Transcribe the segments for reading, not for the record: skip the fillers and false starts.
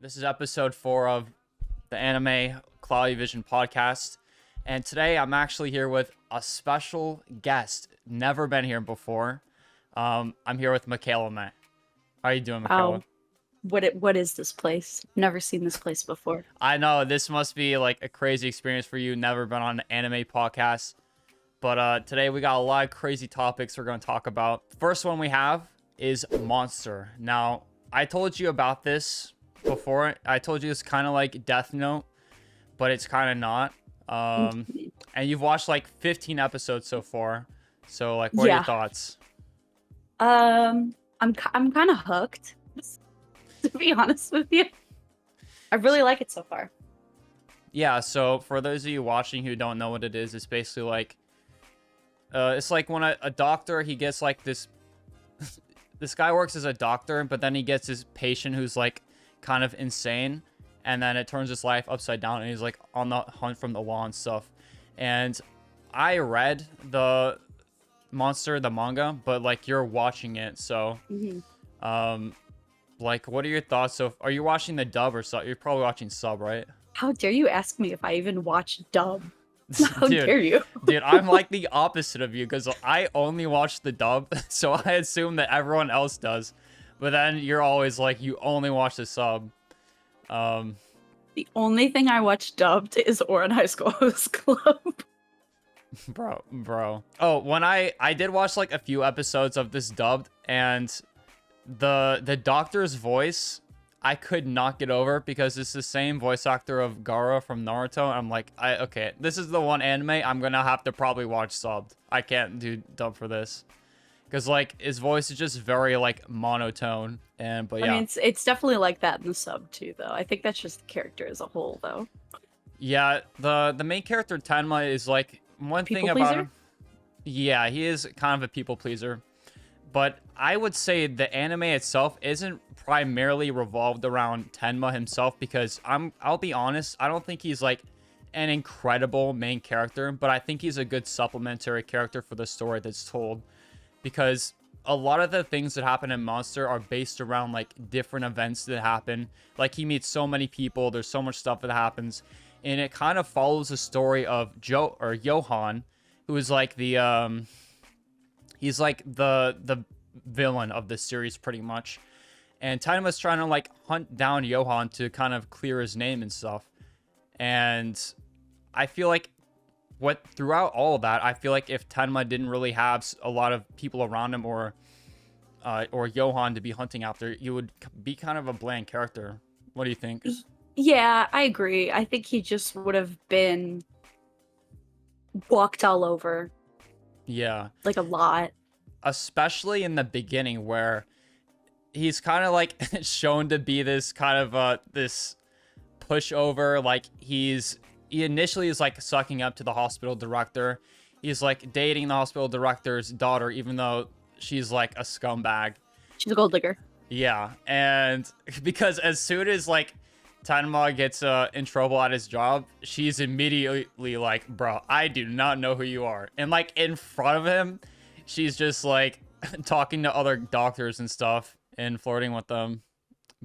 This is episode 4 of the Anime Cloudy Vision podcast. And today I'm actually here with a special guest. Never been here before. I'm here with Michaela May. How are you doing, Michaela? Wow. What is this place? Never seen this place before. I know this must be like a crazy experience for you. Never been on an anime podcast. But today we got a lot of crazy topics we're going to talk about. First one we have is Monster. Now, I told you about this before. I told you it's kind of like Death Note, but it's kind of not. And you've watched like 15 episodes so far. So like, what are your thoughts? I'm kind of hooked, to be honest with you. I really like it so far. Yeah, so for those of you watching who don't know what it is, it's basically like it's like when a doctor, he gets like this this guy works as a doctor, but then he gets his patient who's like kind of insane, and then it turns his life upside down, and he's like on the hunt from the law and stuff. And I read the Monster, the manga, but like you're watching it, so like what are your thoughts? So are you watching the dub or sub? You're probably watching sub, right? How dare you ask me if I even watch dub? How dare you? Dude, I'm like the opposite of you because I only watch the dub, so I assume that everyone else does. But then you're always like, you only watch the sub. The only thing I watch dubbed is Ouran High School Host Club. Bro. Oh, when I did watch like a few episodes of this dubbed, and the doctor's voice, I could not get over because it's the same voice actor of Gaara from Naruto. And I'm like, okay, this is the one anime I'm gonna have to probably watch subbed. I can't do dub for this because like his voice is just very like monotone. But yeah, I mean, it's definitely like that in the sub too, though. I think that's just the character as a whole, though. Yeah, the main character Tenma is like one thing about him. Yeah, he is kind of a people pleaser. But I would say the anime itself isn't primarily revolved around Tenma himself because I'll be honest, I don't think he's like an incredible main character, but I think he's a good supplementary character for the story that's told, because a lot of the things that happen in Monster are based around like different events that happen. Like he meets so many people, there's so much stuff that happens, and it kind of follows the story of Johan, who is like the he's like the villain of the series pretty much. And Tenma's trying to like hunt down Johan to kind of clear his name and stuff. And I feel like throughout all of that, I feel like if Tenma didn't really have a lot of people around him or Johan to be hunting after, you would be kind of a bland character. What do you think? Yeah, I agree. I think he just would have been walked all over. Yeah. Like a lot. Especially in the beginning where he's kind of like shown to be this kind of this pushover. Like he initially is like sucking up to the hospital director. He's like dating the hospital director's daughter, even though she's like a scumbag. She's a gold digger. Yeah, and because as soon as like Tenma gets in trouble at his job, she's immediately like, bro, I do not know who you are. And like in front of him, she's just like talking to other doctors and stuff and flirting with them.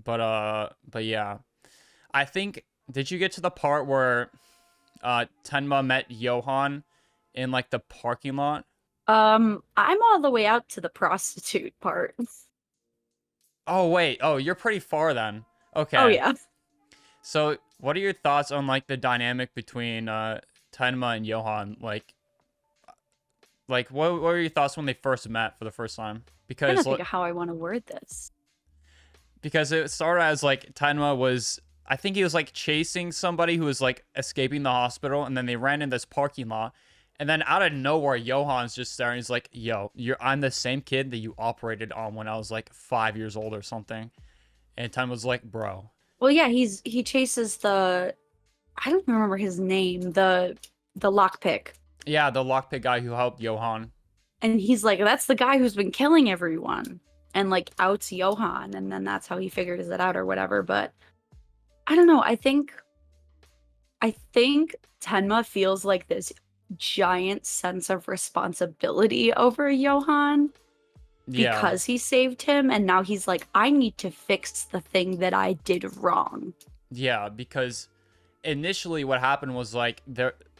But yeah, I think, did you get to the part where Tenma met Johan in like the parking lot? I'm all the way out to the prostitute part. Oh wait, you're pretty far then. Okay. Oh yeah. So what are your thoughts on like the dynamic between Tenma and Johan? Like what were your thoughts when they first met for the first time? Because I'm trying to think of how I want to word this. Because it started as like Tenma was, I think he was like chasing somebody who was like escaping the hospital, and then they ran in this parking lot, and then out of nowhere Johan's just there and he's like, yo, I'm the same kid that you operated on when I was like 5 years old or something. And Tenma's like, bro. Well, yeah, he chases I don't remember his name, the lockpick. Yeah, the lockpick guy who helped Johan. And he's like, that's the guy who's been killing everyone, and like outs Johan, and then that's how he figures it out or whatever. But I don't know. I think Tenma feels like this giant sense of responsibility over Johan. Yeah. because he saved him, and now he's like, I need to fix the thing that I did wrong. Yeah, because initially what happened was like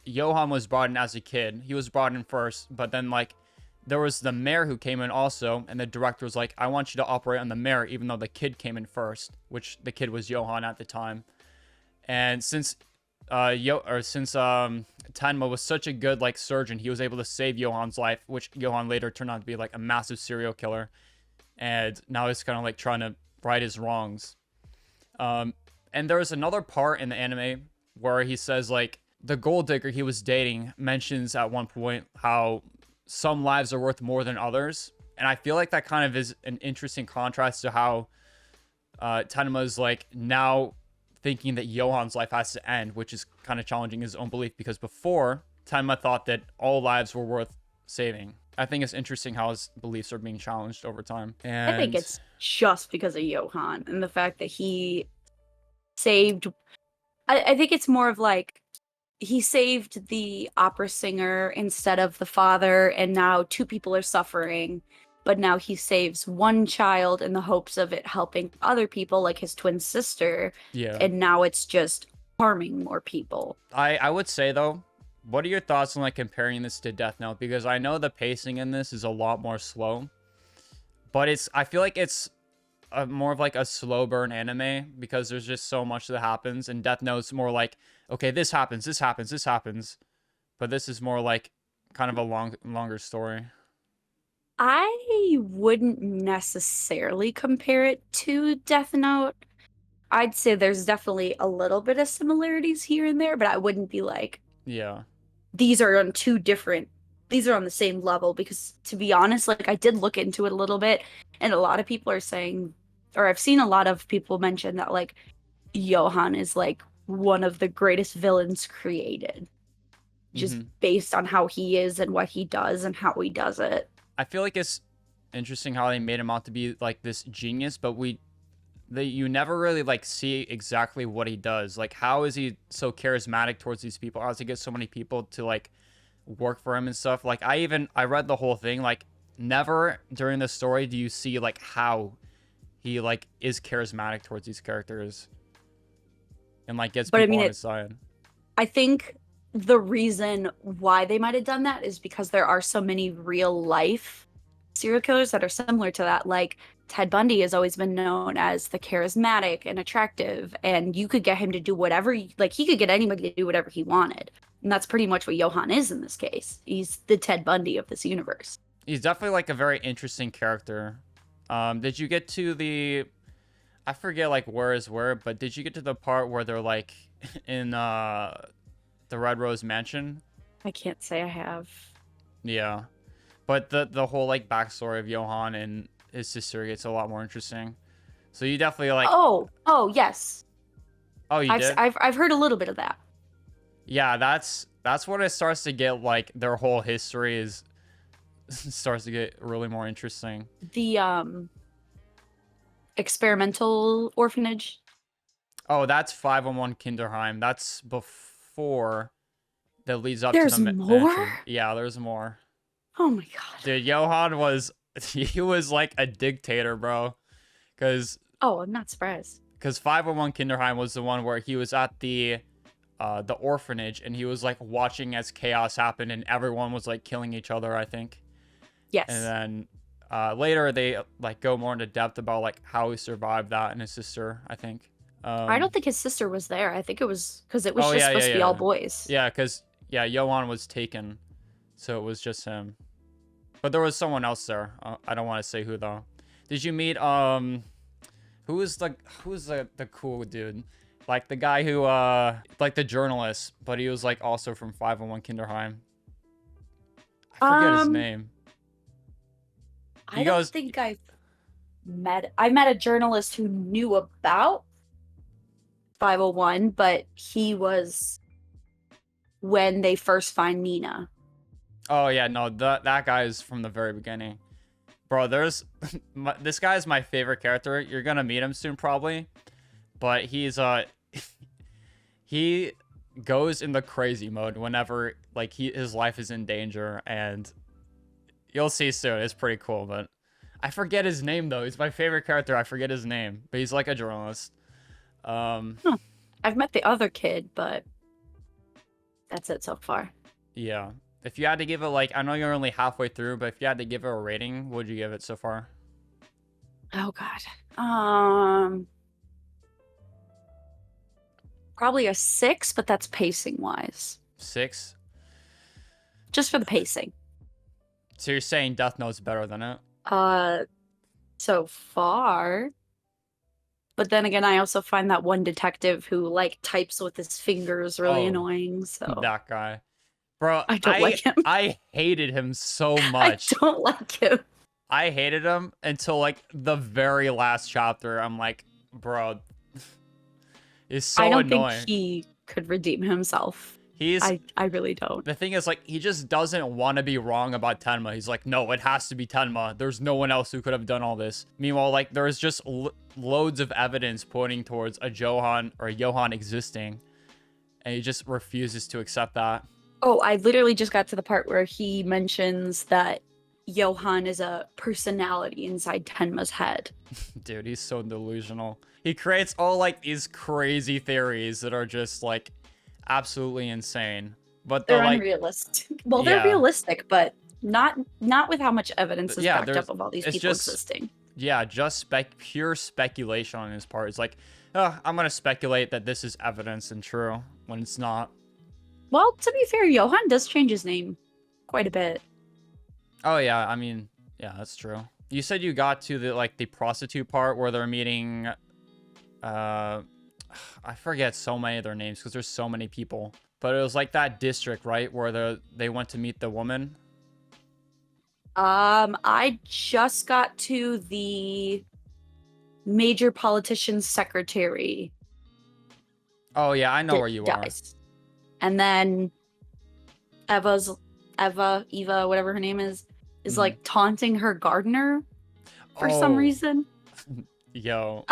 Johan was brought in as a kid. He was brought in first, but then like there was the mayor who came in also, and the director was like, I want you to operate on the mayor, even though the kid came in first, which the kid was Johan at the time. And since Tenma was such a good like surgeon, he was able to save Johan's life, which Johan later turned out to be like a massive serial killer. And now he's kind of like trying to right his wrongs. And there's another part in the anime where he says like the gold digger he was dating mentions at one point how some lives are worth more than others. And I feel like that kind of is an interesting contrast to how Tenma's like now thinking that Johan's life has to end, which is kind of challenging his own belief, because before Tenma thought that all lives were worth saving. I think it's interesting how his beliefs are being challenged over time. And I think it's just because of Johan and the fact that he saved. I think it's more of like he saved the opera singer instead of the father, and now two people are suffering. But now he saves one child in the hopes of it helping other people, like his twin sister. yeah. And now it's just harming more people. I would say though, what are your thoughts on like comparing this to Death Note? Because I know the pacing in this is a lot more slow, but I feel like it's more of like a slow burn anime because there's just so much that happens. And Death Note's more like, okay, this happens, this happens, this happens, but this is more like kind of a longer story. I wouldn't necessarily compare it to Death Note. I'd say there's definitely a little bit of similarities here and there, but I wouldn't be like, Yeah. these are on these are on the same level, because to be honest, like I did look into it a little bit, and a lot of people are saying, or I've seen a lot of people mention that like Johan is like one of the greatest villains created, just based on how he is and what he does and how he does it. I feel like it's interesting how they made him out to be like this genius, but you never really like see exactly what he does. Like, how is he so charismatic towards these people? How does he get so many people to like work for him and stuff? Like, I read the whole thing. Like, never during the story do you see like how he like is charismatic towards these characters and like gets people on his side. I think the reason why they might have done that is because there are so many real life serial killers that are similar to that. Like Ted Bundy has always been known as the charismatic and attractive, and you could get him to do whatever, like he could get anybody to do whatever he wanted. And that's pretty much what Johan is in this case. He's the Ted Bundy of this universe. He's definitely like a very interesting character. Did you get to I forget like where is where, but did you get to the part where they're like in the Red Rose Mansion? I can't say I have. Yeah. But the whole like backstory of Johan and his sister gets a lot more interesting. So you definitely like Oh yes. Oh, you did? I've heard a little bit of that. Yeah, that's when it starts to get like their whole history is starts to get really more interesting. The experimental orphanage. Oh, that's 501 Kinderheim. That's before that leads up There's to the more? mansion. Yeah, there's more. Oh my god. Dude, Johan was he was like a dictator, bro. Oh, I'm not surprised. Because 501 Kinderheim was the one where he was at the orphanage and he was like watching as chaos happened and everyone was like killing each other, I think. Yes. And then later they like go more into depth about like how he survived that and his sister, I think. I don't think his sister was there. I think it was because it was just supposed to be all boys. Yeah, because Johan was taken, so it was just him. But there was someone else there. I don't want to say who though. Did you meet who's the cool dude? Like the guy who like the journalist, but he was like also from 501 Kinderheim. I forget his name. I don't think I met a journalist who knew about 501, but he was when they first find Nina. Oh yeah, no, that guy is from the very beginning. Bro, this guy is my favorite character. You're gonna meet him soon probably. But he's he goes in the crazy mode whenever like his life is in danger, and you'll see soon. It's pretty cool, but I forget his name though. He's my favorite character. I forget his name, but he's like a journalist. Huh. I've met the other kid, but that's it so far. Yeah. If you had to give it like, I know you're only halfway through, but if you had to give it a rating, what would you give it so far? Oh God. Probably a 6, but that's pacing wise. 6. Just for the pacing. So you're saying Death Note's better than it? So far. But then again, I also find that one detective who like types with his fingers really annoying. So that guy, bro, I don't like him. I hated him so much. I don't like him. I hated him until like the very last chapter. I'm like, bro, it's so annoying. I don't think he could redeem himself. I really don't. The thing is, like, he just doesn't want to be wrong about Tenma. He's like, no, it has to be Tenma. There's no one else who could have done all this. Meanwhile, like, there's just loads of evidence pointing towards a Johan existing, and he just refuses to accept that. Oh, I literally just got to the part where he mentions that Johan is a personality inside Tenma's head. Dude, he's so delusional. He creates all, like, these crazy theories that are just, like, absolutely insane, but they're like, unrealistic. Well, they're realistic, but not with how much evidence is backed up of all these people existing. Yeah, just pure speculation on his part. It's like, oh, I'm gonna speculate that this is evidence and true when it's not. Well, to be fair, Johan does change his name quite a bit. Oh yeah, I mean, yeah, that's true. You said you got to the prostitute part where they're meeting I forget so many of their names because there's so many people. But it was like that district, right? Where they went to meet the woman. I just got to the major politician's secretary. Oh yeah, I know where you dies. Are. And then Eva, whatever her name is like taunting her gardener for some reason. Yo.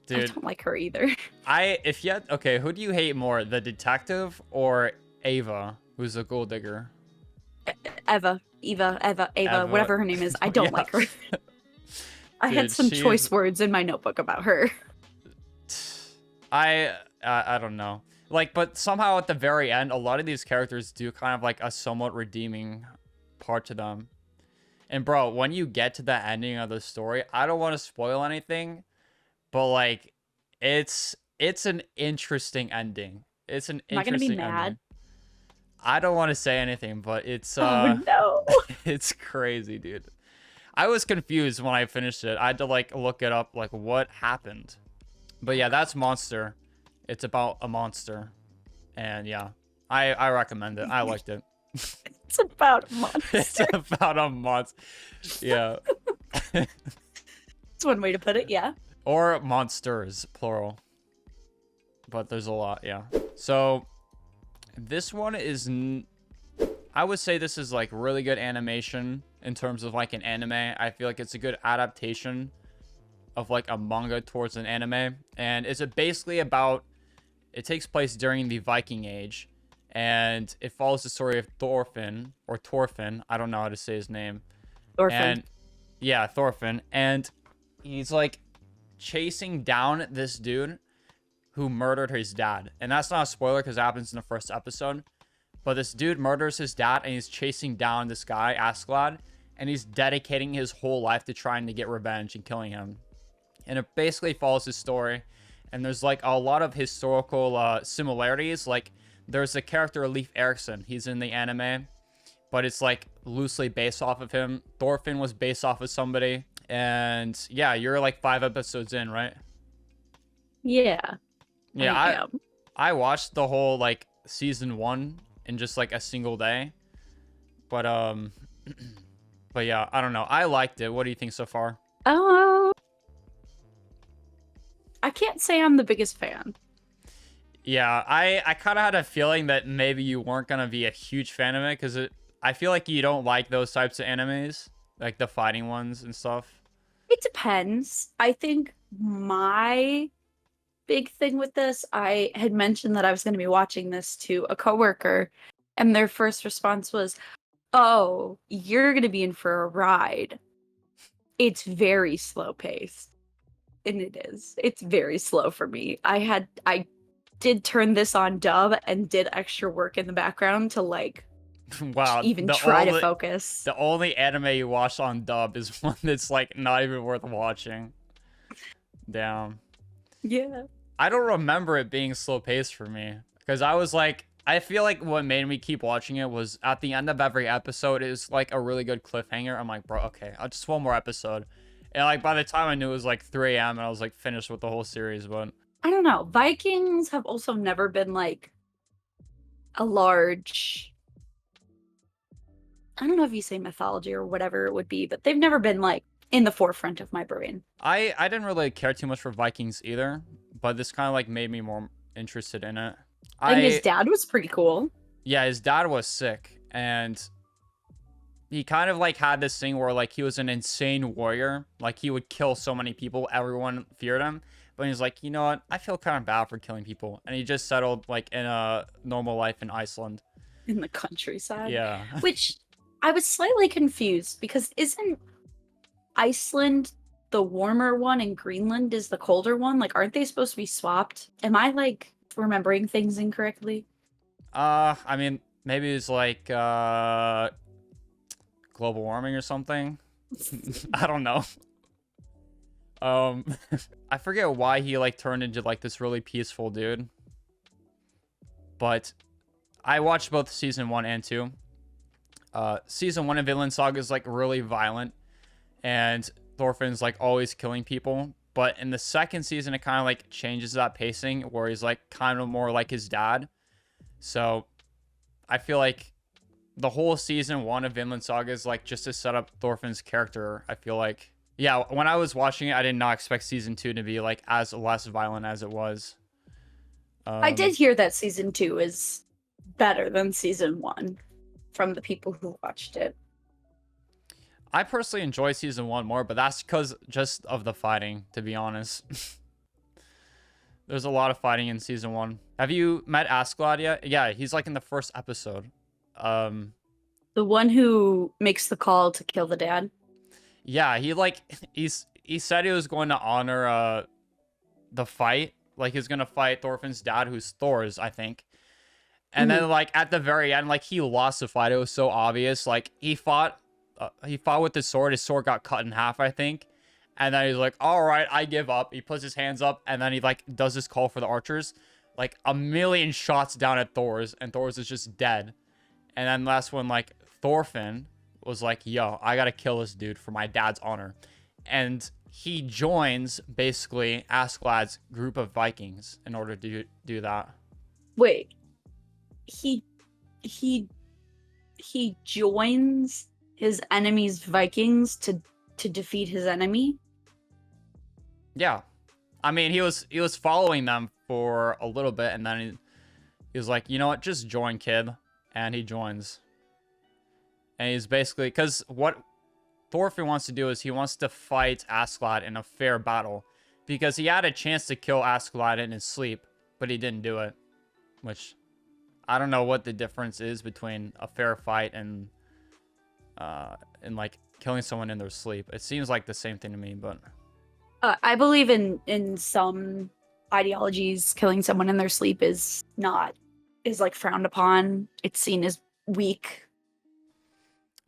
Dude, I don't like her either. Okay, who do you hate more, the detective or Ava, who's a gold digger? Eva, whatever her name is. I don't like her. I had some choice words in my notebook about her. I don't know. Like, but somehow at the very end, a lot of these characters do kind of like a somewhat redeeming part to them. And bro, when you get to the ending of the story, I don't want to spoil anything. But like, it's an interesting ending. It's an interesting ending. Am I gonna be mad? I don't want to say anything, but it's oh no, it's crazy, dude. I was confused when I finished it. I had to like look it up, like what happened. But yeah, that's Monster. It's about a monster, and yeah, I recommend it. I liked it. It's about a monster. It's about a monster. Yeah. That's one way to put it. Yeah. Or monsters, plural. But there's a lot, yeah. So, this one is... I would say this is, like, really good animation in terms of, like, an anime. I feel like it's a good adaptation of, like, a manga towards an anime. And it's basically about... It takes place during the Viking Age. And it follows the story of Thorfinn. Or Thorfinn. I don't know how to say his name. Thorfinn. And, yeah, Thorfinn. And he's, like... chasing down this dude who murdered his dad. And that's not a spoiler because it happens in the first episode. But this dude murders his dad and he's chasing down this guy, Askeladd, and he's dedicating his whole life to trying to get revenge and killing him. And it basically follows his story. And there's like a lot of historical similarities. Like there's a character, Leif Erikson. He's in the anime, but it's like loosely based off of him. Thorfinn was based off of somebody. And yeah, you're like 5 episodes in, right? Yeah. Yeah, I watched the whole like season 1 in just like a single day. But but yeah, I don't know. I liked it. What do you think so far? I can't say I'm the biggest fan. Yeah, I kind of had a feeling that maybe you weren't going to be a huge fan of it because I feel like you don't like those types of animes, like the fighting ones and stuff. It depends. I think my big thing with this, I had mentioned that I was going to be watching this to a coworker, and their first response was, Oh, you're gonna be in for a ride. It's very slow paced. And it is. It's very slow for me. I did turn this on dub and did extra work in the background to like Wow, even try to focus. the only anime you watch on dub is one that's like not even worth watching. Damn. Yeah. I don't remember it being slow paced for me because I was like, I feel like what made me keep watching it was at the end of every episode is like a really good cliffhanger. I'm like, bro, okay, I'll just one more episode. And like by the time I knew it was like 3 a.m. and I was like finished with the whole series, but I don't know. Vikings have also never been like a large, I don't know if you say mythology or whatever it would be, but they've never been like in the forefront of my brain. I didn't really care too much for Vikings either, but this kind of like made me more interested in it. I think his dad was pretty cool. Yeah, his dad was sick, and he kind of like had this thing where like he was an insane warrior. Like he would kill so many people, everyone feared him. But he's like, you know what? I feel kind of bad for killing people, and he just settled like in a normal life in Iceland. In the countryside. Yeah. Which I was slightly confused because isn't Iceland the warmer one and Greenland is the colder one? Like, aren't they supposed to be swapped? Am I like remembering things incorrectly? I mean, maybe it's like global warming or something. I don't know. I forget why he like turned into like this really peaceful dude. But I watched both season 1 and 2. Season 1 of Vinland Saga is like really violent, and Thorfinn's like always killing people. But in the second season, it kind of like changes that pacing where he's like kind of more like his dad. So I feel like the whole season 1 of Vinland Saga is like just to set up Thorfinn's character. I feel like, yeah, when I was watching it, I did not expect season 2 to be like as less violent as it was. I did hear that season 2 is better than season 1 from the people who watched it. I personally enjoy season 1 more, but that's because just of the fighting, to be honest. There's a lot of fighting in season 1. Have you met Askeladd yet? Yeah, he's like in the first episode. The one who makes the call to kill the dad? Yeah, he said he was going to honor the fight. Like he's going to fight Thorfinn's dad, who's Thor's, I think. And then like at the very end, like he lost the fight. It was so obvious. Like he fought with his sword. His sword got cut in half, I think. And then he's like, all right, I give up. He puts his hands up, and then he like does this call for the archers. Like a million shots down at Thor's, and Thor's is just dead. And then last one, like Thorfinn was like, yo, I gotta kill this dude for my dad's honor. And he joins basically Askeladd's group of Vikings in order to do that. Wait. He joins his enemy's Vikings to defeat his enemy? Yeah. I mean, he was following them for a little bit, and then he was like, you know what, just join, kid. And he joins. And he's basically, because what Thorfinn wants to do is he wants to fight Askeladd in a fair battle. Because he had a chance to kill Askeladd in his sleep, but he didn't do it. Which, I don't know what the difference is between a fair fight and like killing someone in their sleep. It seems like the same thing to me, but I believe in some ideologies, killing someone in their sleep is like frowned upon. It's seen as weak.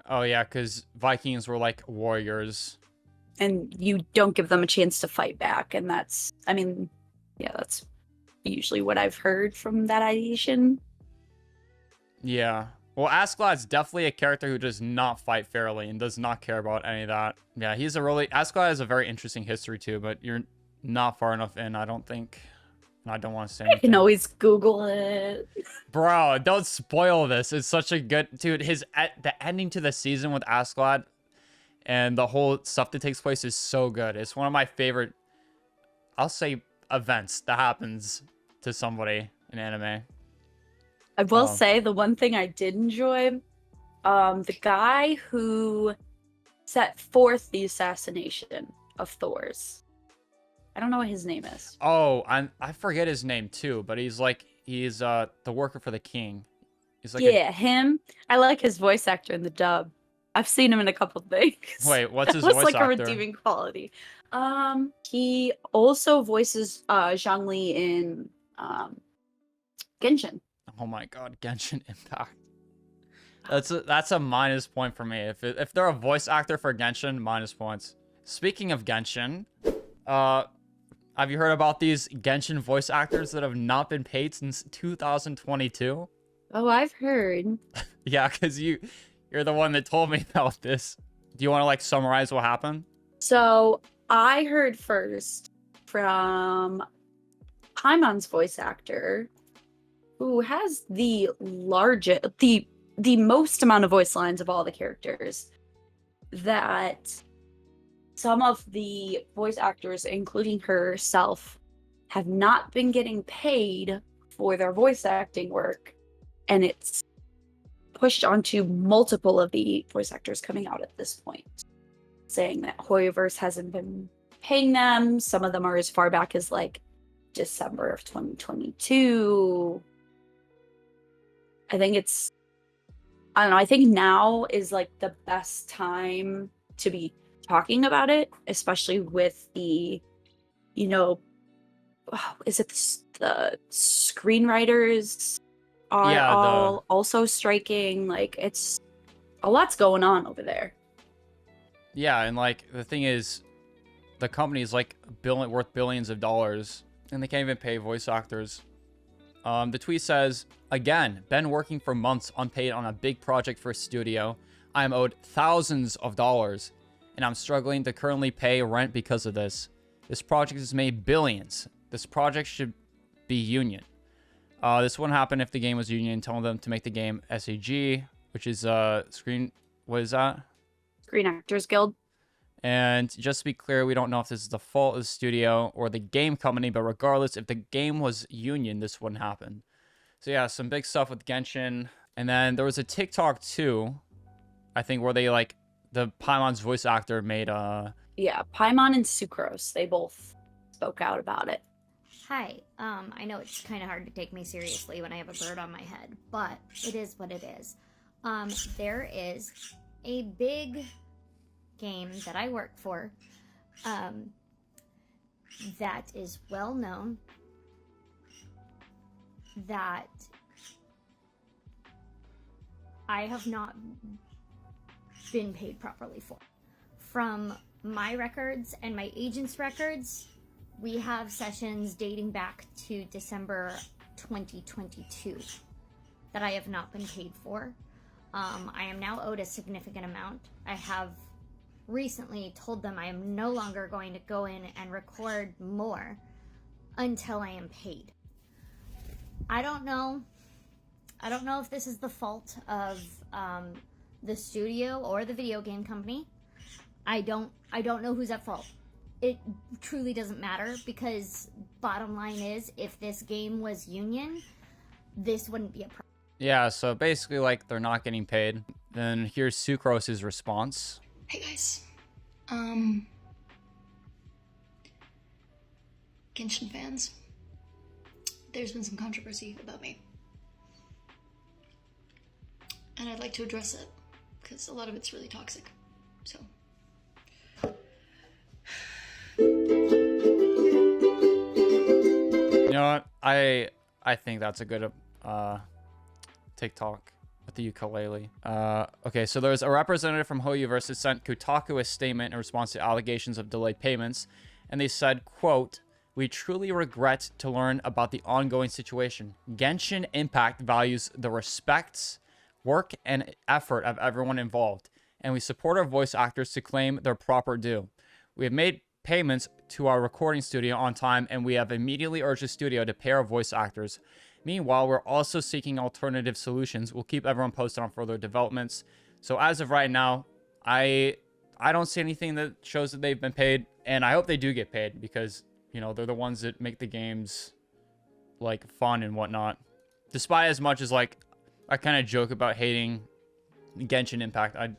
Oh yeah, because Vikings were like warriors, and you don't give them a chance to fight back, and that's usually what I've heard from that ideation. Yeah. Well, Askeladd's definitely a character who does not fight fairly and does not care about any of that. Yeah, Askeladd has a very interesting history too, but you're not far enough in, I don't think. And I don't want to say anything. I can always Google it. Bro, don't spoil this. It's such a good... Dude, the ending to the season with Askeladd and the whole stuff that takes place is so good. It's one of my favorite, I'll say, events that happens to somebody in anime. I will say the one thing I did enjoy, the guy who set forth the assassination of Thor's. I don't know what his name is. Oh, I forget his name too, but he's the worker for the king. He's like Yeah, him. I like his voice actor in the dub. I've seen him in a couple things. Wait, what's his That was voice like a actor? redeeming quality. He also voices Zhangli in Genshin. Oh my god, Genshin Impact. That's a minus point for me. If they're a voice actor for Genshin, minus points. Speaking of Genshin, have you heard about these Genshin voice actors that have not been paid since 2022? Oh, I've heard. Yeah, because you're the one that told me about this. Do you want to like summarize what happened? So I heard first from Paimon's voice actor, who has the most amount of voice lines of all the characters, that some of the voice actors, including herself, have not been getting paid for their voice acting work, and it's pushed onto multiple of the voice actors coming out at this point, saying that Hoyoverse hasn't been paying them. Some of them are as far back as like December of 2022. I don't know, I think now is like the best time to be talking about it, especially with the, is it the screenwriters are Yeah, all also striking? Like, it's a lot's going on over there. yeah, and like the thing is, the company is like worth billions of dollars, and they can't even pay voice actors. The tweet says, again, been working for months unpaid on a big project for a studio. I am owed thousands of dollars, and I'm struggling to currently pay rent because of this. This project has made billions. This project should be union. This wouldn't happen if the game was union, telling them to make the game SAG, which is what is that? Screen Actors Guild. And just to be clear, we don't know if this is the fault of the studio or the game company, but regardless, if the game was union, this wouldn't happen. So yeah, some big stuff with Genshin. And then there was a TikTok too, I think, where they like, the Paimon's voice actor made Yeah, Paimon and Sucrose, they both spoke out about it. Hi, I know it's kind of hard to take me seriously when I have a bird on my head, but it is what it is. There is a big game that I work for that is well known, that I have not been paid properly for. From my records and my agent's records, we have sessions dating back to December 2022 that I have not been paid for. I am now owed a significant amount. I have recently told them I am no longer going to go in and record more until I am paid. I don't know if this is the fault of the studio or the video game company. I don't know who's at fault. It truly doesn't matter, because bottom line is, if this game was union, this wouldn't be a problem. Yeah, so basically, like, they're not getting paid. Then here's Sucrose's response. Hey guys, Genshin fans, there's been some controversy about me, and I'd like to address it, because a lot of it's really toxic, so. You know what? I think that's a good TikTok with the ukulele. Okay, so there's a representative from Hoyoverse sent Kotaku a statement in response to allegations of delayed payments, and they said, quote, "We truly regret to learn about the ongoing situation. Genshin Impact values the respect, work, and effort of everyone involved, and we support our voice actors to claim their proper due. We have made payments to our recording studio on time, and we have immediately urged the studio to pay our voice actors. Meanwhile, we're also seeking alternative solutions. We'll keep everyone posted on further developments." So as of right now, I don't see anything that shows that they've been paid, and I hope they do get paid, because, you know, they're the ones that make the games like fun and whatnot. Despite as much as like I kind of joke about hating Genshin Impact, I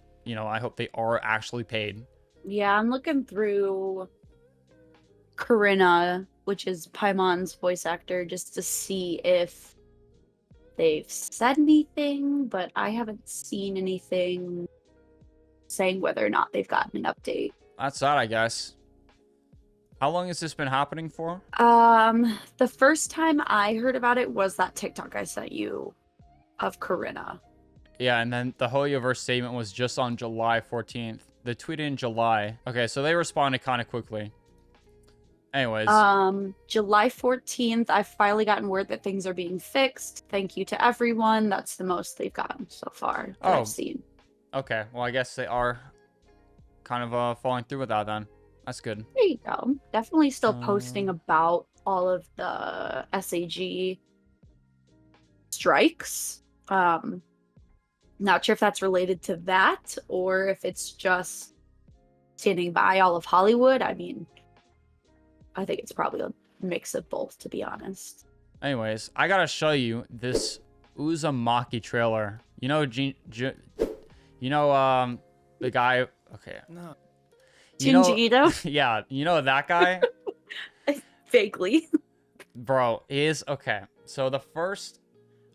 hope they are actually paid. Yeah, I'm looking through Corinna, which is Paimon's voice actor, just to see if they've said anything, but I haven't seen anything saying whether or not they've gotten an update. That's that, I guess. How long has this been happening for? The first time I heard about it was that TikTok I sent you of Corinna. Yeah, and then the Hoyoverse statement was just on July 14th. They tweeted in July. Okay, so they responded kind of quickly. Anyways. July 14th, I've finally gotten word that things are being fixed. Thank you to everyone. That's the most they've gotten so far that I've seen. Okay, well, I guess they are kind of following through with that then. That's good. There you go. Definitely still posting about all of the SAG strikes. Not sure if that's related to that or if it's just standing by all of Hollywood. I mean, I think it's probably a mix of both, to be honest. Anyways, I gotta show you this Uzumaki trailer. You know, the guy. Okay. No. Junji Ito? Yeah, you know that guy. Vaguely. Bro, he is okay. So the first,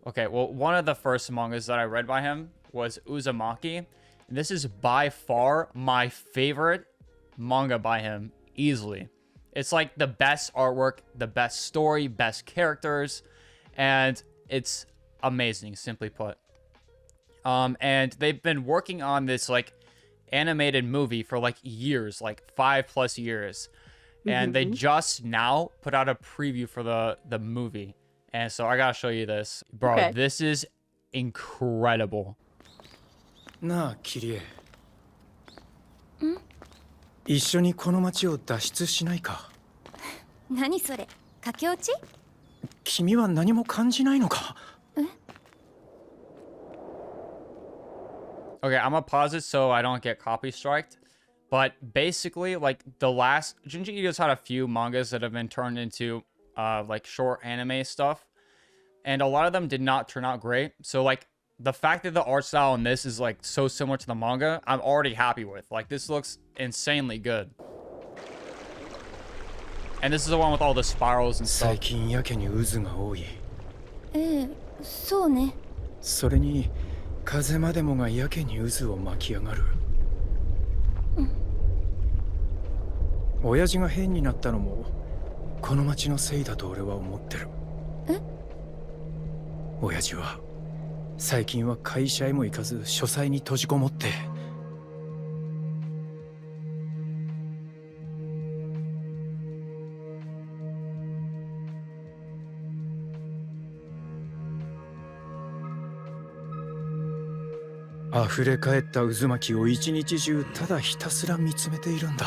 one of the first mangas that I read by him was Uzumaki. And this is by far my favorite manga by him, easily. It's like the best artwork, the best story, best characters, and it's amazing, simply put. And they've been working on this like animated movie for like years, like 5+ years. And they just now put out a preview for the movie. And so I gotta show you this. Bro, this is incredible. Na, Kirie. 一緒にこの町を脱出しないか? 何それ? 駆け落ち? 君は何も感じないのか? Okay, I'm gonna pause it so I don't get copy striked. But basically, like the last Junji Ito's had a few mangas that have been turned into like short anime stuff, and a lot of them did not turn out great. So like the fact that the art style in this is like so similar to the manga, I'm already happy with. Like this looks insanely good. And this is the one with all the spirals and stuff. 最近やけに渦が多い。そうね。それに風までもがやけに渦を巻き上がる。親父が変になったのもこの町のせいだと俺は思ってる。親父は最近は会社へも行かず書斎に閉じこもって。溢れ返った渦巻きを一日中ただひたすら見つめているんだ。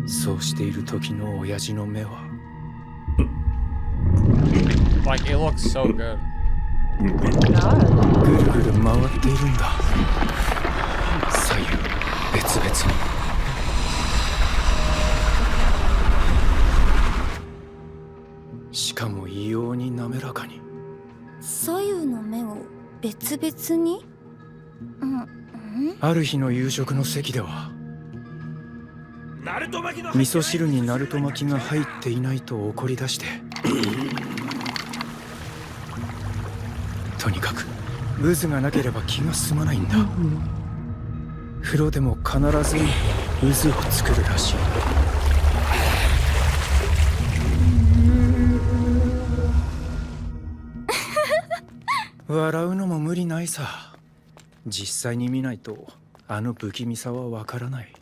そうしている時の親父の目は Like it looks so good. ぐるぐる回っているんだ。左右別々に。しかも異様に滑らかに。左右の目を別々に？ある日の夕食の席では味噌汁にナルト巻きが入っていないと怒り出してとにかく渦がなければ気が済まないんだ。風呂でも必ず渦を作るらしい。笑うのも無理ないさ。実際に見ないとあの不気味さはわからない。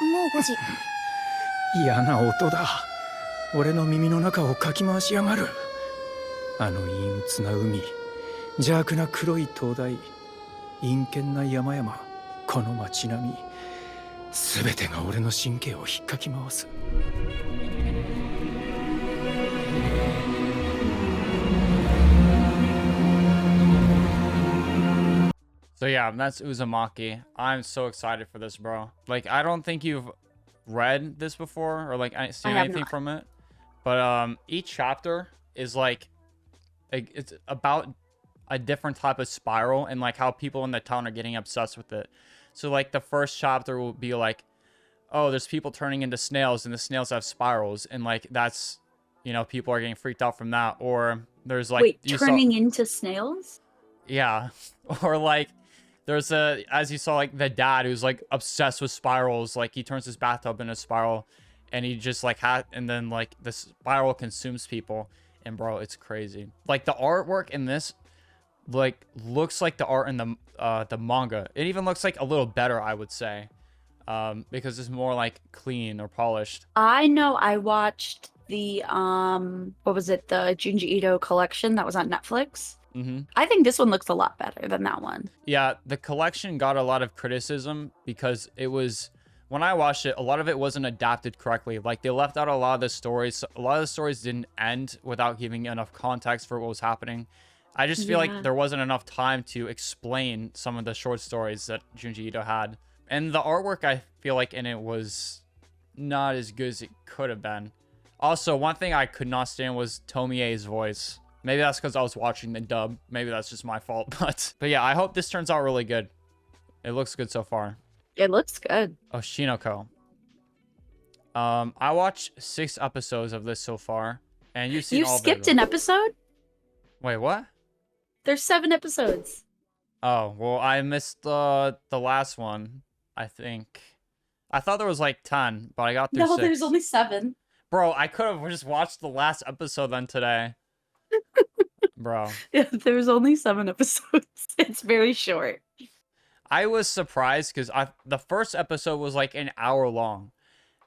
もう5時。嫌な音だ。俺の耳の中をかき回しやがる。あの陰鬱な海、邪悪な黒い灯台、陰険な山々、この街並み、すべてが俺の神経を引っかき回す。So yeah, that's Uzumaki. I'm so excited for this, bro. Like, I don't think you've read this before or like seen anything from it. But each chapter is like it's about a different type of spiral and like how people in the town are getting obsessed with it. So like the first chapter will be like, oh, there's people turning into snails and the snails have spirals, and like that's you know, people are getting freaked out from that. Or there's like Wait, turning into snails? Yeah. Or like there's as you saw, like the dad who's like obsessed with spirals. Like he turns his bathtub into a spiral, and he just like and then like the spiral consumes people. And bro, it's crazy. Like the artwork in this like looks like the art in the manga. It even looks like a little better, I would say, because it's more like clean or polished. I know I watched the what was it, the Junji Ito collection that was on Netflix. I think this one looks a lot better than that one. Yeah, the collection got a lot of criticism because it was, when I watched it, a lot of it wasn't adapted correctly. Like they left out a lot of the stories. A lot of the stories didn't end without giving enough context for what was happening. I just feel like there wasn't enough time to explain some of the short stories that Junji Ito had. And the artwork, I feel like in it was not as good as it could have been. Also, one thing I could not stand was Tomie's voice. Maybe that's because I was watching the dub. Maybe that's just my fault. But yeah, I hope this turns out really good. It looks good so far. It looks good. Oshi No Ko. I watched 6 episodes of this so far, and you've seen all of it. You skipped an episode? Wait, what? There's 7 episodes. Oh, well, I missed the last one, I think. I thought there was like 10, but I got through 6. No, there's only 7. Bro, I could have just watched the last episode then today. Bro. Yeah, there's only 7 episodes. It's very short. I was surprised because the first episode was like an hour long.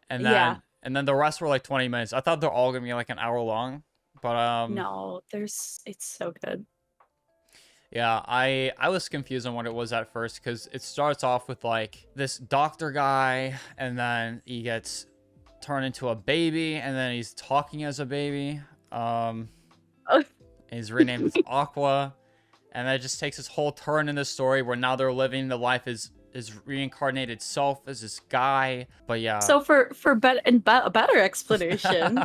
And then the rest were like 20 minutes. I thought they're all gonna be like an hour long. But no, it's so good. Yeah, I was confused on what it was at first because it starts off with like this doctor guy, and then he gets turned into a baby, and then he's talking as a baby. He's renamed as Aqua, and that just takes this whole turn in the story where now they're living the life as his reincarnated self as this guy. But yeah. So for a better explanation,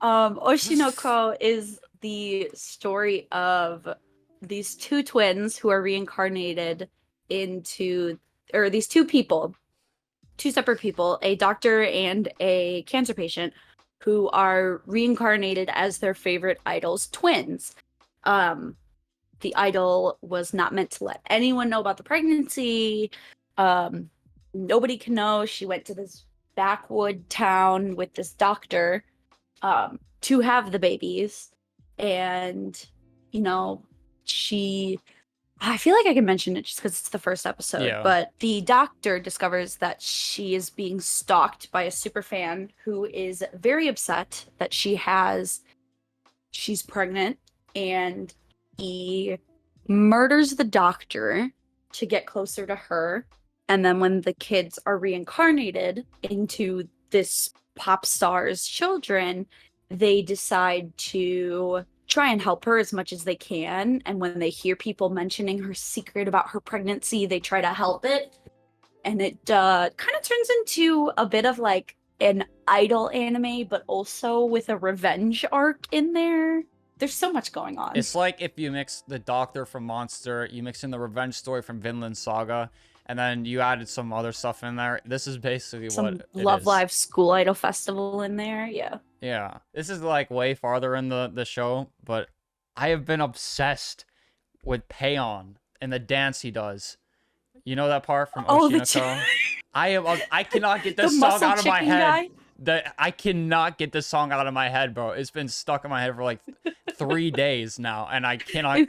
Oshi No Ko is the story of these 2 twins who are reincarnated into, or these 2 people, 2 separate people, a doctor and a cancer patient, who are reincarnated as their favorite idol's twins. The idol was not meant to let anyone know about the pregnancy. Nobody can know. She went to this backwood town with this doctor to have the babies. And, you know, I feel like I can mention it just because it's the first episode, yeah. But the doctor discovers that she is being stalked by a super fan who is very upset that she's pregnant, and he murders the doctor to get closer to her. And then when the kids are reincarnated into this pop star's children, they decide to try and help her as much as they can. And when they hear people mentioning her secret about her pregnancy, they try to help it. And it kind of turns into a bit of like an idol anime, but also with a revenge arc in there. There's so much going on. It's like if you mix the doctor from Monster, you mix in the revenge story from Vinland Saga, and then you added some other stuff in there. This is basically what it is. Love Live School Idol Festival in there, yeah. Yeah, this is like way farther in the show, but I have been obsessed with Payon and the dance he does. You know that part from Oshi No Ko? I cannot get this song out of my head. I cannot get this song out of my head, bro. It's been stuck in my head for like 3 days now, and I cannot.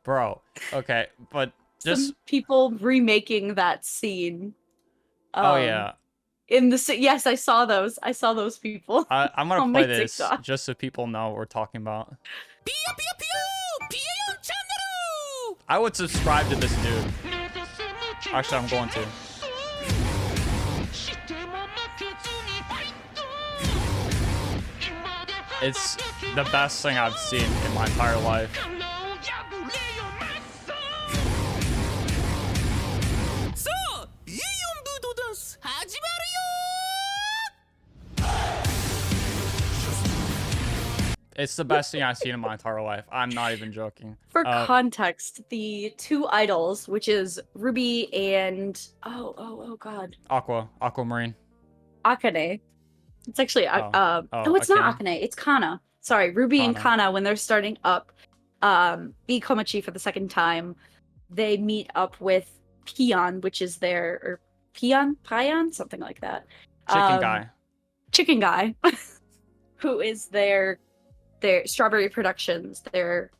Bro, okay, but just some people remaking that scene. Oh yeah. Yes, I saw those. I saw those people. I'm gonna play this just so people know what we're talking about. I would subscribe to this dude. Actually, I'm going to. It's the best thing I've seen in my entire life. It's the best thing I've seen in my entire life. I'm not even joking. For context, the 2 idols, which is Ruby and oh god, Aquamarine. Akane, It's actually no, it's not Akane. It's Kana. Sorry, Ruby and Kana, when they're starting up Ikomachi for the second time, they meet up with Pion, which is their or Pion, something like that. Chicken guy, who is their Strawberry Productions, their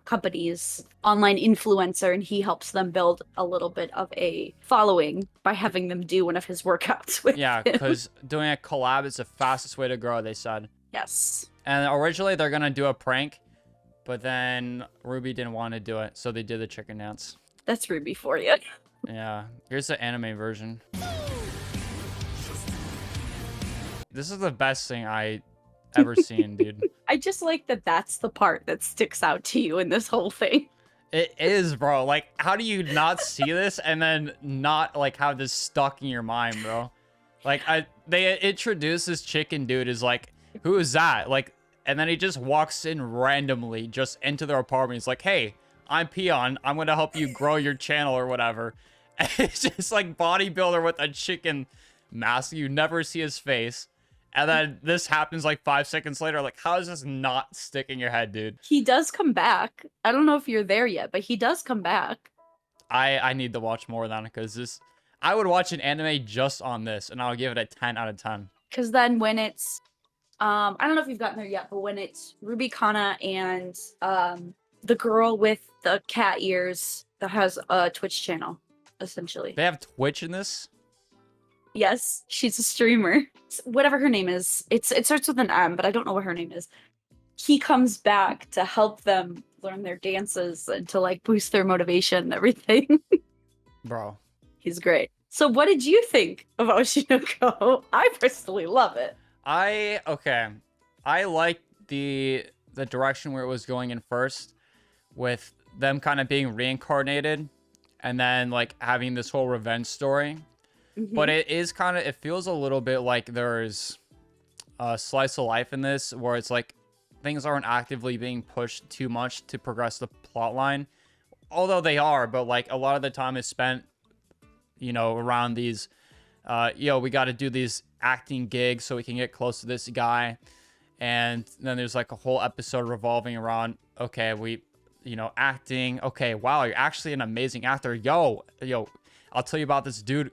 company's online influencer, and he helps them build a little bit of a following by having them do one of his workouts with him. Because doing a collab is the fastest way to grow, they said. Yes. And originally they're gonna do a prank, but then Ruby didn't want to do it, so they did the chicken dance. That's Ruby for you. Yeah. Here's the anime version. This is the best thing I ever seen, dude. I just like that that's the part that sticks out to you in this whole thing. It is, bro. Like, how do you not see this and then not like have this stuck in your mind, bro? Like, they introduce this chicken dude as like, who is that? Like, and then he just walks in randomly just into their apartment. He's like, hey, I'm Peon. I'm gonna help you grow your channel or whatever. And it's just like bodybuilder with a chicken mask. You never see his face. And then this happens like 5 seconds later. Like, how is this not stick in your head, dude? He does come back. I don't know if you're there yet, but he does come back. I need to watch more of that because this... I would watch an anime just on this, and I'll give it a 10 out of 10. Because then when it's... I don't know if you've gotten there yet, but when it's Ruby, Kana, and the girl with the cat ears that has a Twitch channel, essentially. They have Twitch in this? Yes, she's a streamer. Whatever her name is. It starts with an M, but I don't know what her name is. He comes back to help them learn their dances and to like boost their motivation and everything. Bro. He's great. So what did you think of Oshi No Ko? I personally love it. I like the direction where it was going in first, with them kind of being reincarnated and then like having this whole revenge story. But it feels a little bit like there's a slice of life in this where it's like things aren't actively being pushed too much to progress the plot line. Although they are, but like a lot of the time is spent, you know, around these, we got to do these acting gigs so we can get close to this guy. And then there's like a whole episode revolving around, okay, acting. Okay, wow, you're actually an amazing actor. Yo, I'll tell you about this dude.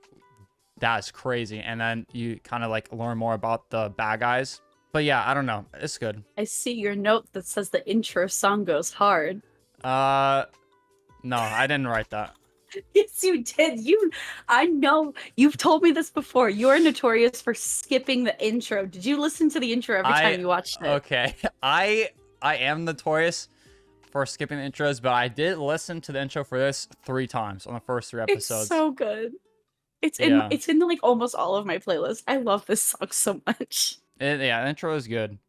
That's crazy. And then you kind of like learn more about the bad guys. But yeah, I don't know. It's good. I see your note that says the intro song goes hard. No, I didn't write that. Yes, you did. I know you've told me this before. You're notorious for skipping the intro. Did you listen to the intro every time you watched it? Okay. I am notorious for skipping the intros, but I did listen to the intro for this 3 times on the first 3 episodes. It's so good. It's in like almost all of my playlists. I love this song so much. The intro is good.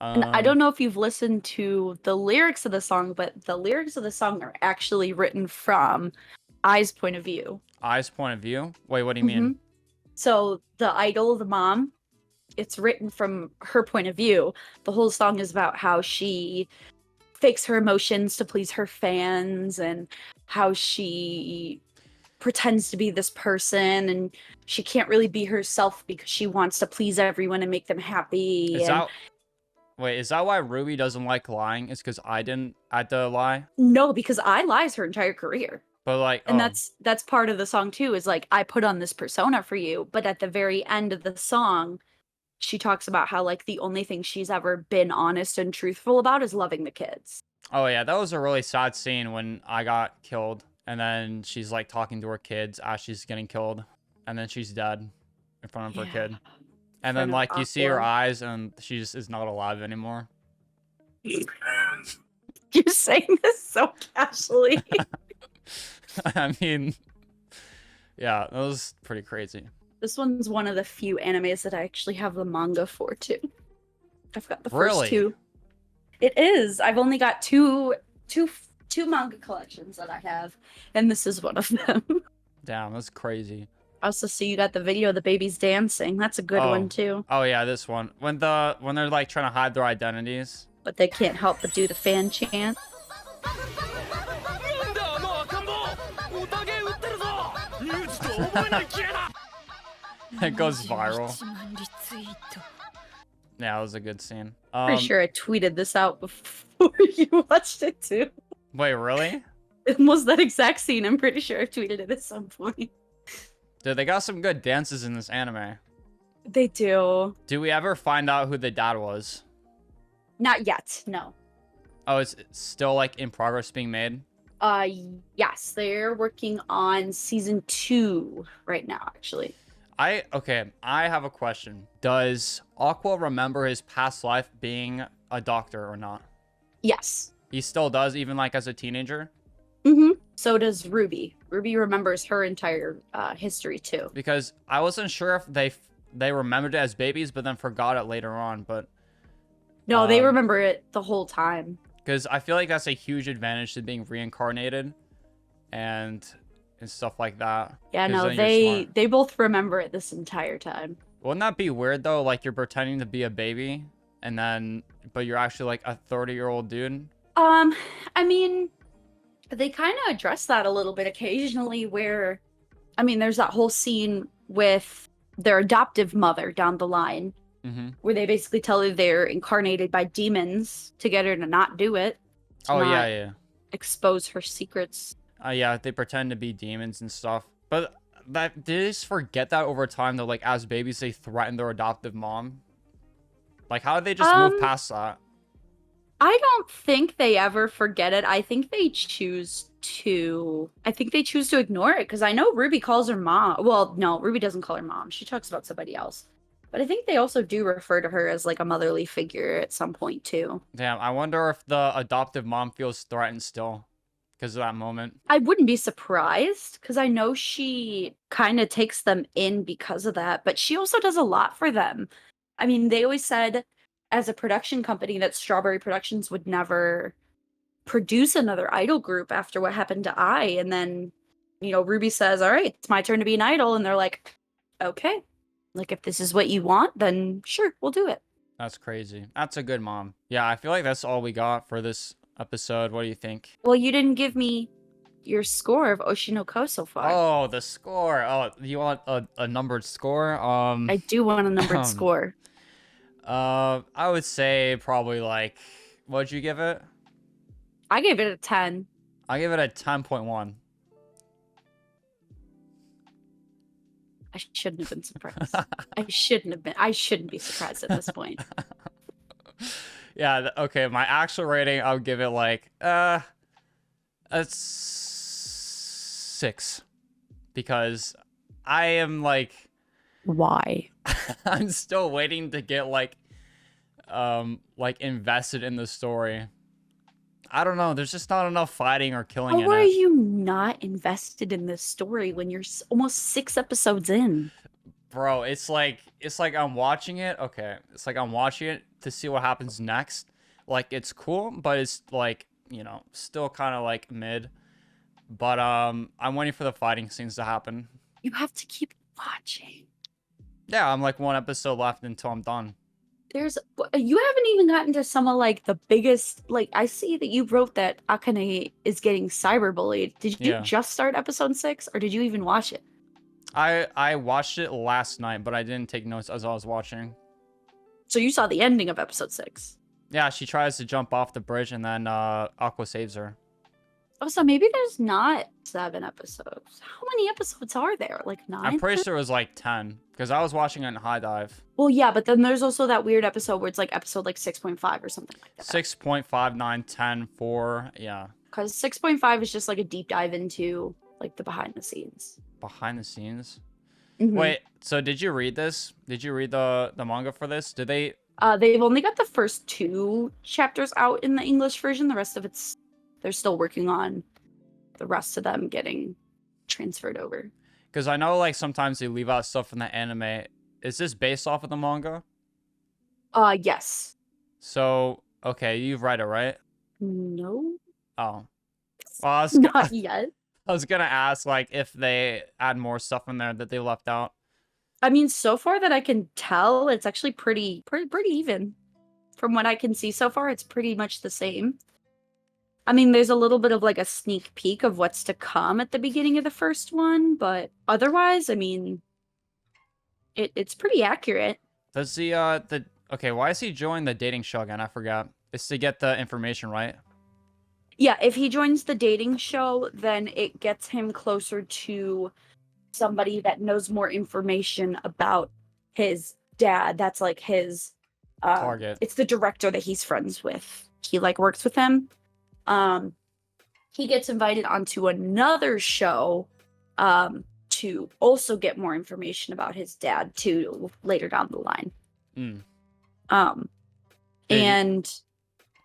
And I don't know if you've listened to the lyrics of the song, but the lyrics of the song are actually written from Ai's point of view. Ai's point of view? Wait, what do you mean? So the idol, the mom, it's written from her point of view. The whole song is about how she fakes her emotions to please her fans and how she pretends to be this person and she can't really be herself because she wants to please everyone and make them happy. Is that why Ruby doesn't like lying? It's because I had to lie? No, because I lies her entire career. But like, and that's part of the song too, is like, I put on this persona for you. But at the very end of the song, she talks about how like the only thing she's ever been honest and truthful about is loving the kids. Oh yeah, that was a really sad scene when I got killed. And then she's like talking to her kids as she's getting killed. And then she's dead in front of her kid. And then like you see her eyes and she just is not alive anymore. You're saying this so casually. I mean, yeah, that was pretty crazy. This one's one of the few animes that I actually have the manga for too. I've got the first 2. It is. I've only got two manga collections that I have, and this is one of them. Damn, that's crazy. Also, see, you got the video of the babies dancing. That's a good one too. Oh yeah, this one. When they're like trying to hide their identities, but they can't help but do the fan chant. It goes viral. Yeah, it was a good scene. Pretty sure I tweeted this out before you watched it too. Wait, really? It was that exact scene. I'm pretty sure I tweeted it at some point. Dude, they got some good dances in this anime. They do. Do we ever find out who the dad was? Not yet, no. Oh, it's still like in progress being made? Yes, they're working on season 2 right now, actually. Okay, I have a question. Does Aqua remember his past life being a doctor or not? Yes. He still does, even like as a teenager? Mm-hmm. So does Ruby. Ruby remembers her entire history too. Because I wasn't sure if they remembered it as babies, but then forgot it later on. But no, they remember it the whole time. Because I feel like that's a huge advantage to being reincarnated, and stuff like that. Yeah, no, they both remember it this entire time. Wouldn't that be weird though? Like you're pretending to be a baby, but you're actually like a 30-year-old dude. I mean, they kind of address that a little bit occasionally. Where, I mean, there's that whole scene with their adoptive mother down the line, where they basically tell her they're incarnated by demons to get her to not do it. Oh yeah. Expose her secrets. Yeah, they pretend to be demons and stuff. But they just forget that over time though. Like as babies, they threaten their adoptive mom. Like how did they just move past that? I don't think they ever forget it. I think they choose to ignore it, because I know Ruby calls her mom. Well, no, Ruby doesn't call her mom. She talks about somebody else. But I think they also do refer to her as like a motherly figure at some point too. Damn, I wonder if the adoptive mom feels threatened still because of that moment. I wouldn't be surprised, because I know she kind of takes them in because of that, but she also does a lot for them. I mean, they always said as a production company that Strawberry Productions would never produce another idol group after what happened to I. And then, Ruby says, all right, it's my turn to be an idol. And they're like, okay, like if this is what you want, then sure, we'll do it. That's crazy. That's a good mom. Yeah, I feel like that's all we got for this episode. What do you think? Well, you didn't give me your score of Oshi No Ko so far. Oh, the score. Oh, you want a numbered score? I do want a numbered score. I would say probably like, what'd you give it? I gave it a 10. I give it a 10.1. I shouldn't have been surprised. I shouldn't be surprised at this point. Yeah, okay, my actual rating, I'll give it like, a 6. Because I am like... Why? I'm still waiting to get like invested in the story. I don't know. There's just not enough fighting or killing in it. How are you not invested in this story when you're almost 6 episodes in? Bro, it's like I'm watching it. Okay, it's like I'm watching it to see what happens next. Like it's cool, but it's like, still kind of like mid. But I'm waiting for the fighting scenes to happen. You have to keep watching. Yeah, I'm like 1 episode left until I'm done. You haven't even gotten to some of like the biggest, like I see that you wrote that Akane is getting cyberbullied. Did you just start episode 6 or did you even watch it? I watched it last night, but I didn't take notes as I was watching. So you saw the ending of episode 6? Yeah, she tries to jump off the bridge and then Aqua saves her. Oh, so maybe there's not 7 episodes. How many episodes are there? Like 9? I'm pretty sure it was like 10 because I was watching it in High Dive. Well, yeah, but then there's also that weird episode where it's like episode like 6.5 or something like that. 6.5, 9, 10, 4, yeah. Because 6.5 is just like a deep dive into like the behind the scenes. Behind the scenes? Mm-hmm. Wait, so did you read this? Did you read the manga for this? Did they... They've only got the first 2 chapters out in the English version. The rest of they're still working on the rest of them getting transferred over. Because I know like sometimes they leave out stuff from the anime. Is this based off of the manga? Yes. So, okay, you've read it, right? No. Oh. Well, not yet. I was gonna ask like if they add more stuff in there that they left out. I mean, so far that I can tell, it's actually pretty even. From what I can see so far, it's pretty much the same. I mean, there's a little bit of like a sneak peek of what's to come at the beginning of the first one, but otherwise, I mean, It's pretty accurate. Does the okay? Why is he joining the dating show again? I forgot. It's to get the information, right? Yeah, if he joins the dating show, then it gets him closer to somebody that knows more information about his dad. That's like his Target. It's the director that he's friends with. He like works with him. He gets invited onto another show to also get more information about his dad too later down the line. And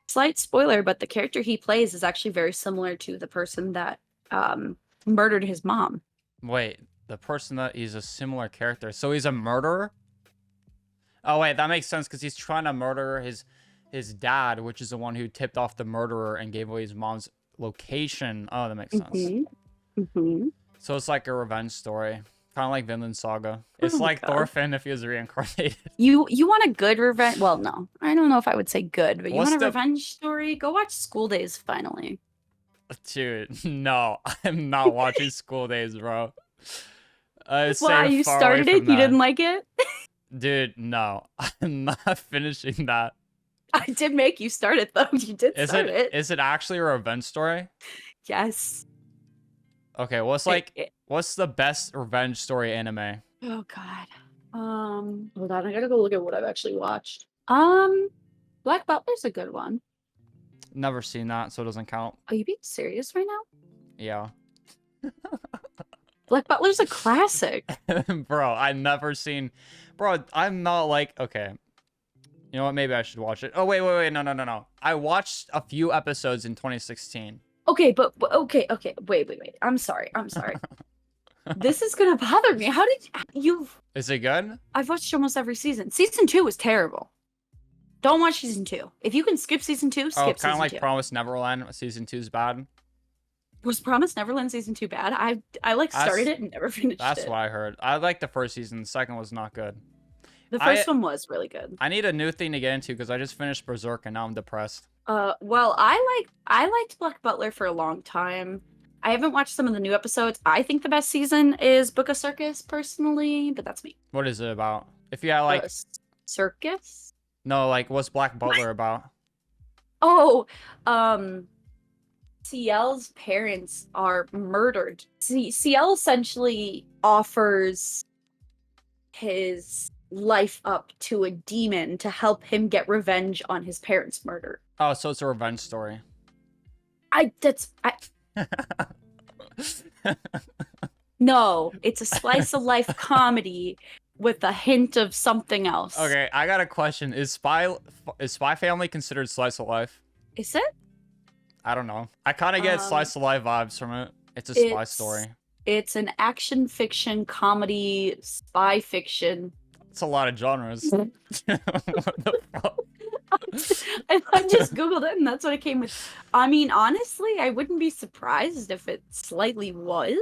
slight spoiler, but the character he plays is actually very similar to the person that murdered his mom. Wait, the person that he's a similar character. So he's a murderer? Oh wait, that makes sense because he's trying to murder his dad, which is the one who tipped off the murderer and gave away his mom's location. Oh, that makes sense. So it's like a revenge story. Kind of like Vinland Saga. It's like Thorfinn if he was reincarnated. You want a good revenge? Well, no. I don't know if I would say good, but you want a revenge story? Go watch School Days finally. Dude, no. I'm not watching School Days, bro. Why? You started it? You didn't like it? Dude, no. I'm not finishing that. I did make you start it, though. You did start it. Is it actually a revenge story? Yes. Okay, what's the best revenge story anime? Oh god. Hold on, I gotta go look at what I've actually watched. Black Butler's a good one. Never seen that, so it doesn't count. Are you being serious right now? Yeah. Black Butler's a classic. Bro, I've never seen. Bro, I'm not like okay. You know what? Maybe I should watch it. Oh wait, no. I watched a few episodes in 2016. Okay, but okay. Wait. I'm sorry. This is gonna bother me. How did you? Is it good? I've watched almost every season. Season 2 was terrible. Don't watch season 2. If you can skip season 2, skip season 2. Oh, kind of like Promised Neverland. Season 2 is bad. Was Promised Neverland season 2 bad? I like started it and never finished it. That's what I heard. I liked the first season. The second was not good. The first one was really good. I need a new thing to get into because I just finished Berserk and now I'm depressed. Well, I liked Black Butler for a long time. I haven't watched some of the new episodes. I think the best season is Book of Circus, personally, but that's me. What is it about? If you had like Circus? No, like what's Black Butler about? Oh, CL's parents are murdered. CL essentially offers his life up to a demon to help him get revenge on his parents' murder. Oh, so it's a revenge story. No, it's a slice of life comedy with a hint of something else. Okay, I got a question. Is Spy Family considered slice of life? Is it? I don't know. I kind of get slice of life vibes from it. It's a spy story. It's an action fiction, comedy, spy fiction. It's a lot of genres. What the fuck? I just googled it and that's what it came with. I mean, honestly, I wouldn't be surprised if it slightly was,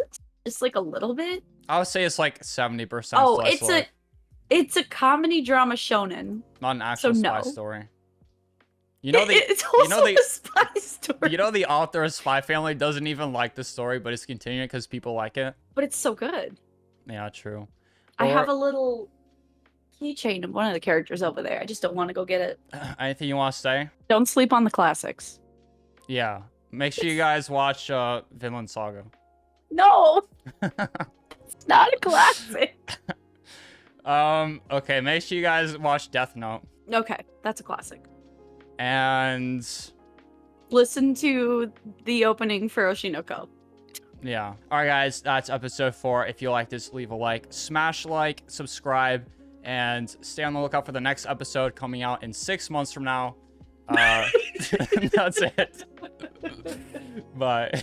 just like a little bit. I would say it's like 70%. Oh, it's a comedy drama shonen. Not an actual spy story. You know it's also a spy story. You know the author of Spy Family doesn't even like the story, but it's continuing because people like it. But it's so good. Yeah, true. I have a little keychain of one of the characters over there. I just don't want to go get it. Anything you want to say? Don't sleep on the classics. Yeah. Make sure you guys watch Vinland Saga. No! It's not a classic. Okay, make sure you guys watch Death Note. Okay, that's a classic. And listen to the opening for Oshi No Ko. Yeah. All right, guys, that's episode 4. If you like this, leave a like, smash like, subscribe, and stay on the lookout for the next episode coming out in 6 months from now. That's it. Bye.